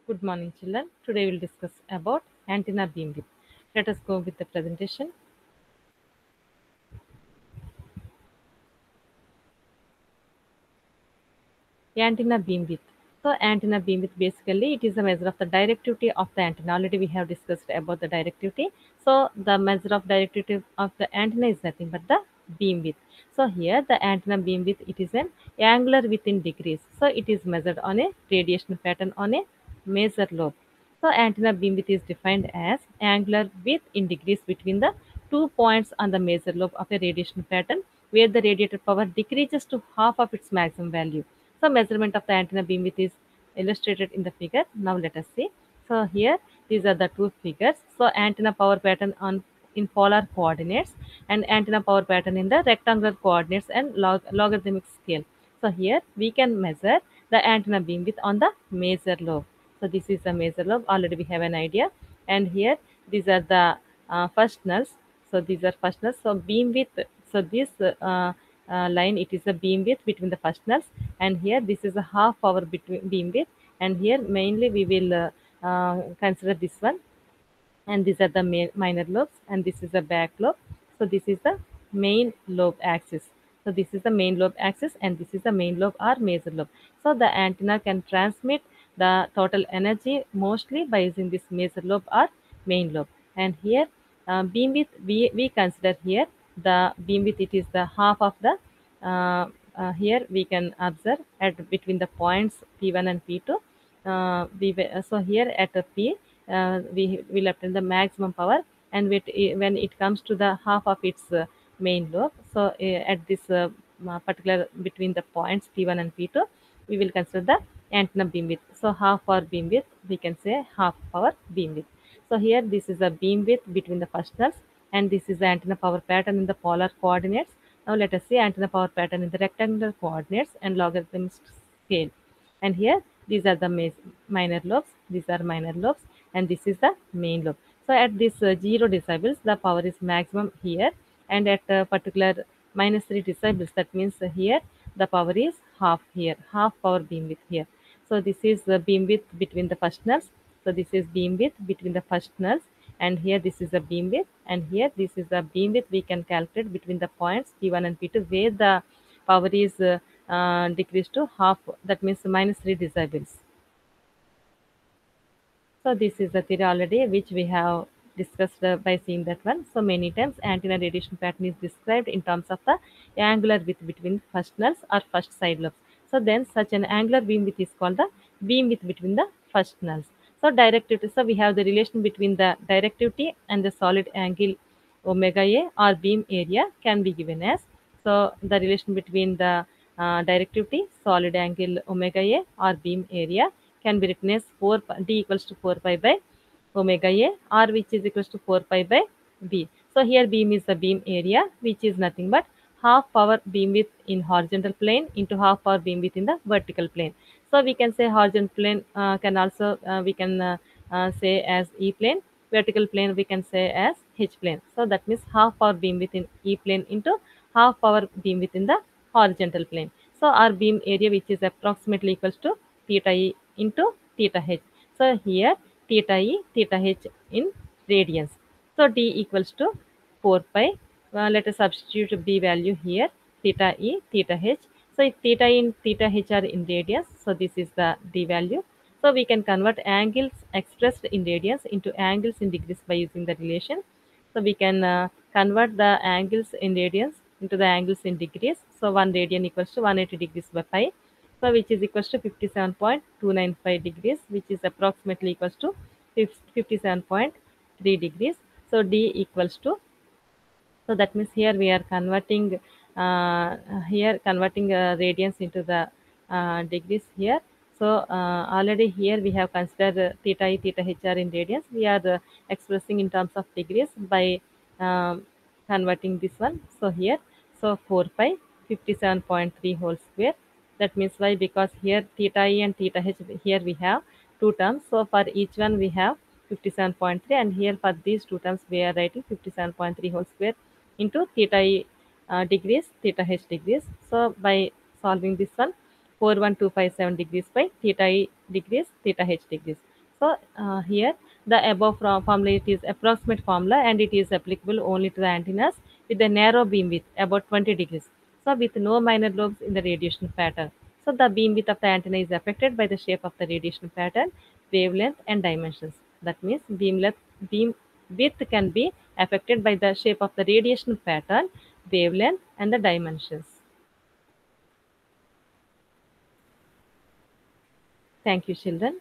Good morning, children. Today we'll discuss about antenna beamwidth. Let us go with the presentation. Antenna beamwidth. So antenna beamwidth basically it is a measure of the directivity of the antenna. Already we have discussed about the directivity. So the measure of directivity of the antenna is nothing but the beamwidth. So here the antenna beamwidth it is an angular within degrees. So it is measured on a radiation pattern on a major lobe. So antenna beamwidth is defined as angular width in degrees between the 2 points on the major lobe of a radiation pattern where the radiated power decreases to half of its maximum value. So measurement of the antenna beamwidth is illustrated in the figure. Now let us see. So here these are the two figures. So antenna power pattern on in polar coordinates and antenna power pattern in the rectangular coordinates and logarithmic scale. So here we can measure the antenna beamwidth on the major lobe. So this is the major lobe. Already we have an idea. And here these are the first nulls. So these are first nulls. So beam width. So this line it is a beam width between the first nulls, and here this is a half power between beam width, and here mainly we will consider this one, and these are the minor lobes, and this is the back lobe. So this is the main lobe axis. So this is the main lobe axis, and this is the main lobe or major lobe. So the antenna can transmit the total energy mostly by using this major lobe or main lobe. And here beam width we consider here the beam width it is the half of the here we can observe at between the points P1 and P2. So here at a P we will obtain the maximum power, and when it comes to the half of its main lobe, so at this particular between the points P1 and P2 we will consider the antenna beam width. So half power beam width we can say half power beam width. So here this is a beam width between the first nulls, and this is the antenna power pattern in the polar coordinates. Now let us see antenna power pattern in the rectangular coordinates and logarithmic scale. And here these are the minor lobes, these are minor lobes, and this is the main lobe. So at this 0 decibels the power is maximum here, and at particular -3 decibels that means here the power is half, here half power beam width here. So this is the beam width between the first nulls. So this is beam width between the first nulls, and here this is the beam width, and here this is the beam width we can calculate between the points P1 and P2 where the power is decreased to half, that means -3 decibels. So this is the theory already which we have discussed by seeing that one. So many times antenna radiation pattern is described in terms of the angular width between first nulls or first side lobes. So then such an angular beam width is called the beam width between the first nulls. So directivity, so we have the relation between the directivity and the solid angle omega A or beam area can be given as, so the relation between the directivity, solid angle omega A or beam area can be written as 4 d equals to 4 pi by omega A, or which is equals to 4 pi by b. So here beam is the beam area which is nothing but half power beam width in horizontal plane into half power beam width in the vertical plane. So we can say horizontal plane can also we can say as E plane, vertical plane we can say as H plane. So that means half power beam width in E plane into half power beam width in the horizontal plane. So our beam area which is approximately equals to theta E into theta H. So here theta E, theta H in radians. So D equals to 4 pi. Let us substitute B value here, theta E, theta H. So if theta E and theta H are in radians, so this is the D value. So we can convert angles expressed in radians into angles in degrees by using the relation. So we can convert the angles in radians into the angles in degrees. So 1 radian equals to 180 degrees by pi. So which is equals to 57.295 degrees, which is approximately equals to 57.3 degrees. So D equals to, so that means here we are converting radians into the degrees here. So already here we have considered theta E, theta H are in radians. We are expressing in terms of degrees by converting this one. So here, so 4 pi 57.3 whole square. That means why? Because here theta E and theta H, here we have two terms. So for each one we have 57.3, and here for these two terms we are writing 57.3 whole square into theta E degrees, theta H degrees. So by solving this one, 41257 degrees by theta E degrees, theta H degrees. So here the above formula, it is approximate formula and it is applicable only to the antennas with a narrow beam width about 20 degrees. So with no minor lobes in the radiation pattern. So the beam width of the antenna is affected by the shape of the radiation pattern, wavelength and dimensions. That means beam width can be affected by the shape of the radiation pattern, wavelength and the dimensions. Thank you, children.